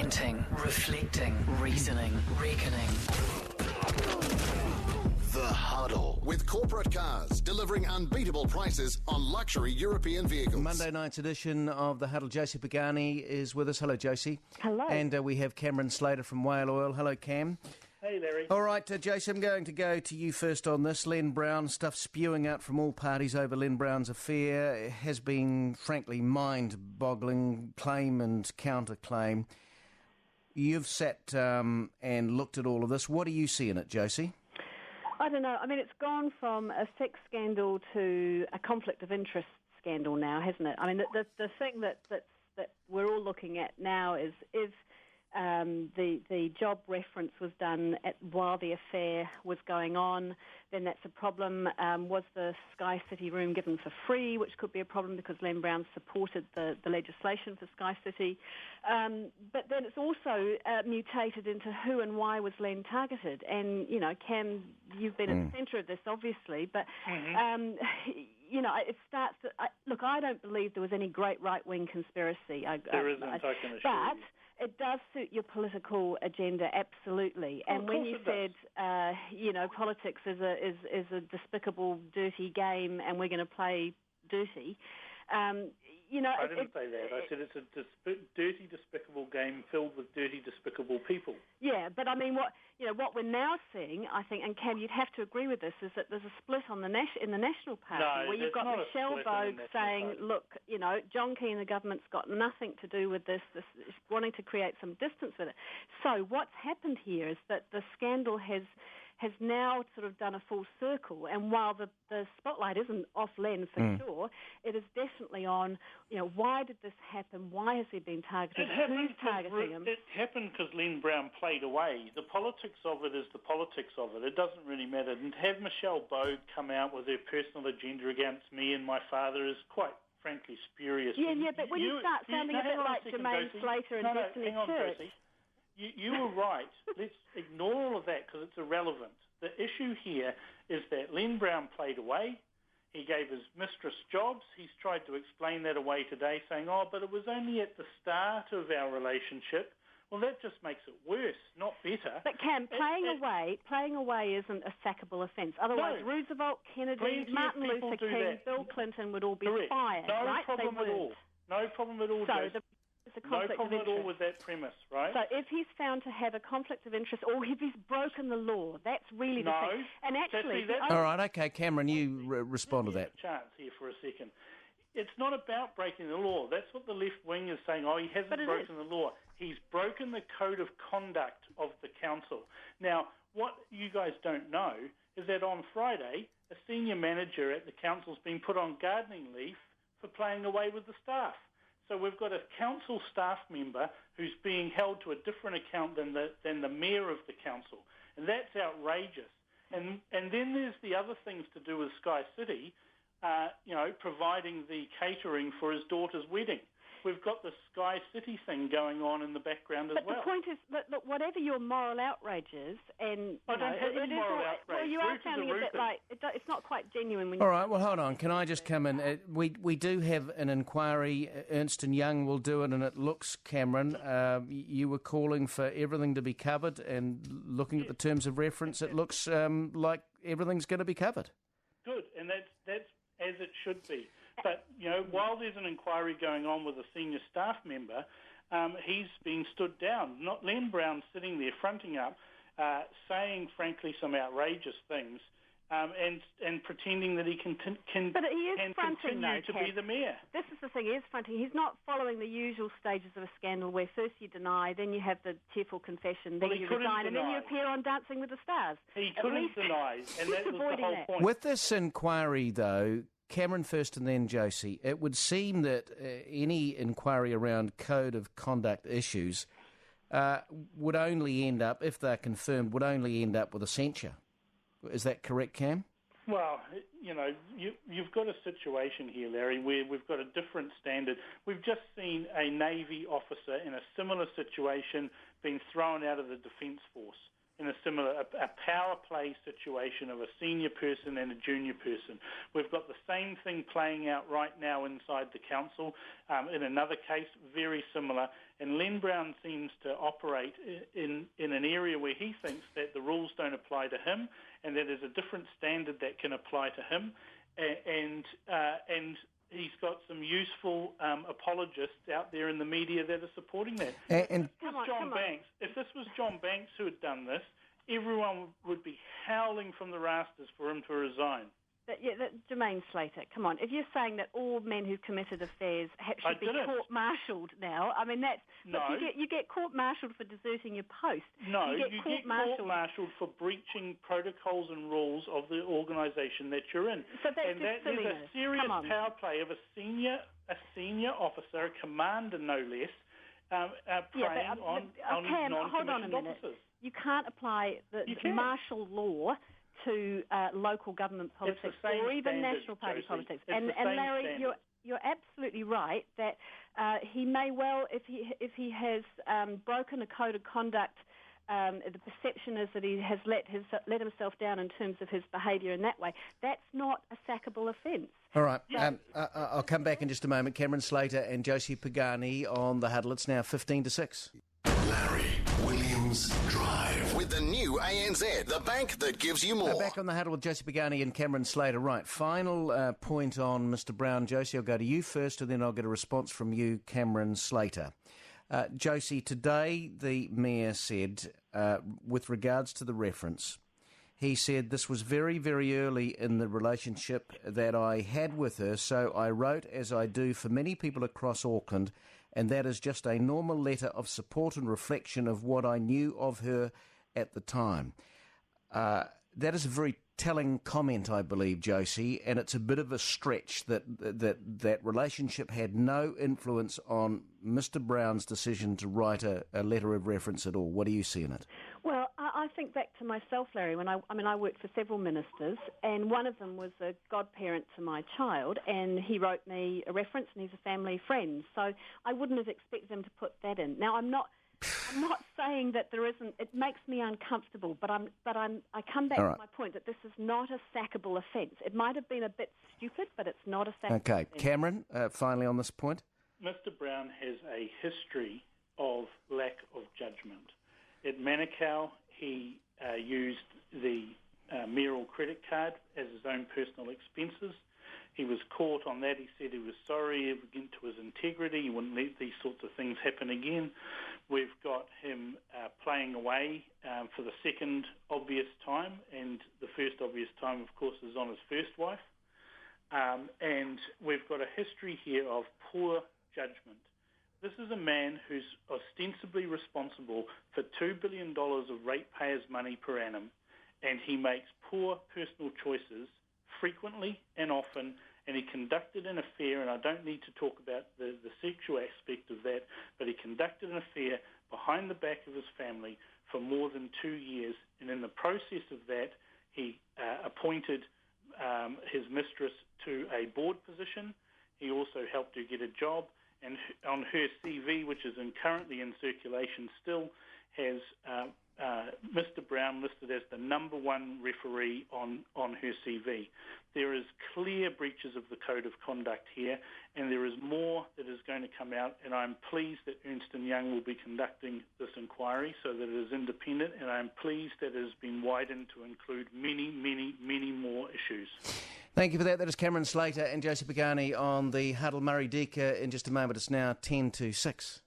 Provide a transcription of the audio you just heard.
Ranting, reflecting, reasoning, reckoning. The Huddle, with corporate cars delivering unbeatable prices on luxury European vehicles. Monday night's edition of The Huddle. Josie Pagani is with us. Hello, Josie. Hello. And we have Cameron Slater from Whale Oil. Hello, Cam. Hey, Larry. All right, Josie, I'm going to go to you first on this. Len Brown, stuff spewing out from all parties over Len Brown's affair. It has been, frankly, mind-boggling, claim and counterclaim. You've sat and looked at all of this. What do you see in it, Josie? I don't know. I mean, it's gone from a sex scandal to a conflict of interest scandal now, hasn't it? I mean, the thing that we're all looking at now is if the job reference was done while the affair was going on, then that's a problem. Was the Sky City room given for free, which could be a problem because Len Brown supported the legislation for Sky City. But then it's also mutated into who and why was Len targeted. And, you know, Cam, you've been at the centre of this, obviously, but... you know, it starts to... Look, I don't believe there was any great right-wing conspiracy. There isn't, I can assure you. It does suit your political agenda, absolutely. And when you said, you know, politics is a despicable, dirty game, and we're going to play dirty, you know, I didn't say that. I said it's a dirty, despicable game filled with dirty, despicable people. Yeah, but I mean, what we're now seeing, I think, and Cam, you'd have to agree with this, is that there's a split on in the National Party where you've got Michelle Vogue saying, look, you know, John Key and the government's got nothing to do with this is wanting to create some distance with it. So what's happened here is that the scandal has now sort of done a full circle, and while the spotlight isn't off Len for sure, it is definitely on, you know, why did this happen? Why has he been targeted? Who's targeting him? It happened because Len Brown played away. The politics of it is the politics of it. It doesn't really matter. And to have Michelle Vogue come out with her personal agenda against me and my father is quite, frankly, spurious. Yeah, but when you start sounding a bit like Jermaine Slater and Destiny Church... Josie. You were right. Let's ignore all of that because it's irrelevant. The issue here is that Len Brown played away. He gave his mistress jobs. He's tried to explain that away today, saying, but it was only at the start of our relationship. Well, that just makes it worse, not better. But Cam, playing away isn't a sackable offence. Otherwise, Roosevelt, Kennedy, Martin Luther King, Bill Clinton would all be fired, right? Problem at all. No problem at all, Josie. No problem at all with that premise, right? So if he's found to have a conflict of interest or if he's broken the law, that's really the thing. And actually... All right, okay, Cameron, you respond to that. Chance here for a second. It's not about breaking the law. That's what the left wing is saying. He hasn't broken the law. He's broken the code of conduct of the council. Now, what you guys don't know is that on Friday, a senior manager at the council's been put on gardening leave for playing away with the staff. So we've got a council staff member who's being held to a different account than the mayor of the council, and that's outrageous. And then there's the other things to do with Sky City, you know, providing the catering for his daughter's wedding. We've got the Sky City thing going on in the background as well. But the point is, look, whatever your moral outrage is, and I don't have any moral outrage. Well, you are sounding a bit like it's not quite genuine. When all right, well, hold on. Can I just come in? We do have an inquiry. Ernst & Young will do it, and it looks, Cameron, you were calling for everything to be covered, and looking at the terms of reference, it looks like everything's going to be covered. Good, and that's as it should be. But, you know, while there's an inquiry going on with a senior staff member, he's being stood down. Not Len Brown sitting there fronting up, saying, frankly, some outrageous things, and pretending that he can continue to be the mayor. This is the thing, he is fronting. He's not following the usual stages of a scandal where first you deny, then you have the tearful confession, then you resign, and then you appear on Dancing with the Stars. He couldn't deny, and that was the whole point. With this inquiry, though, Cameron first and then Josie, it would seem that any inquiry around code of conduct issues would only end up, if they're confirmed, would only end up with a censure. Is that correct, Cam? Well, you know, you've got a situation here, Larry, where we've got a different standard. We've just seen a Navy officer in a similar situation being thrown out of the Defence Force. in a similar a power play situation of a senior person and a junior person. We've got the same thing playing out right now inside the council. In another case, very similar. And Len Brown seems to operate in an area where he thinks that the rules don't apply to him and that there's a different standard that can apply to him. And he's got some useful apologists out there in the media that are supporting that. And If this was John Banks who had done this, everyone would be howling from the rafters for him to resign. Jermaine Slater, come on. If you're saying that all men who've committed affairs should be court-martialed now, I mean, you get court-martialed for deserting your post. No, you get court-martialed for breaching protocols and rules of the organisation that you're in. So that's and that is a serious power play of a senior officer, a commander no less, preying on non-commissioned officers. You can't apply the martial law to local government politics or even national party politics. And Larry, you're absolutely right that he may well, if he has broken a code of conduct, the perception is that he has let himself down in terms of his behaviour in that way. That's not a sackable offence. All right, I'll come back in just a moment. Cameron Slater and Josie Pagani on the Huddle. It's now 5:50. Larry Williams Drive with the new ANZ, the bank that gives you more. Back on the Huddle with Josie Pagani and Cameron Slater. Right, final point on Mr. Brown. Josie, I'll go to you first and then I'll get a response from you, Cameron Slater. Josie, today the Mayor said, with regards to the reference, he said, this was very, very early in the relationship that I had with her, so I wrote, as I do for many people across Auckland, and that is just a normal letter of support and reflection of what I knew of her at the time. That is a very telling comment, I believe, Josie, and it's a bit of a stretch that relationship had no influence on Mr. Brown's decision to write a letter of reference at all. What do you see in it? Well, I think back to myself, Larry, when I worked for several ministers, and one of them was a godparent to my child, and he wrote me a reference, and he's a family friend. So I wouldn't have expected him to put that in. Now, I'm not saying that there isn't. It makes me uncomfortable, but I come back to my point that this is not a sackable offence. It might have been a bit stupid, but it's not a sackable offence. Cameron, finally on this point. Mr. Brown has a history of lack of judgment. At Manukau, he used the mayoral credit card as his own personal expenses. He was caught on that. He said he was sorry against his integrity. He wouldn't let these sorts of things happen again. We've got him playing away for the second obvious time, and the first obvious time, of course, is on his first wife. And we've got a history here of poor judgment. This is a man who's ostensibly responsible for $2 billion of ratepayers' money per annum, and he makes poor personal choices frequently and often, and he conducted an affair, and I don't need to talk about the sexual aspect of that, but he conducted an affair behind the back of his family for more than 2 years, and in the process of that, he appointed his mistress to a board position. He also helped her get a job, and on her CV, which is currently in circulation still, has Mr. Brown listed as the number one referee on her CV. There is clear breaches of the code of conduct here, and there is more that is going to come out, and I'm pleased that Ernst & Young will be conducting this inquiry so that it is independent, and I'm pleased that it has been widened to include many, many, many more issues. Thank you for that. That is Cameron Slater and Josie Pagani on the Huddle. Murray Deaker in just a moment. It's now 5:50.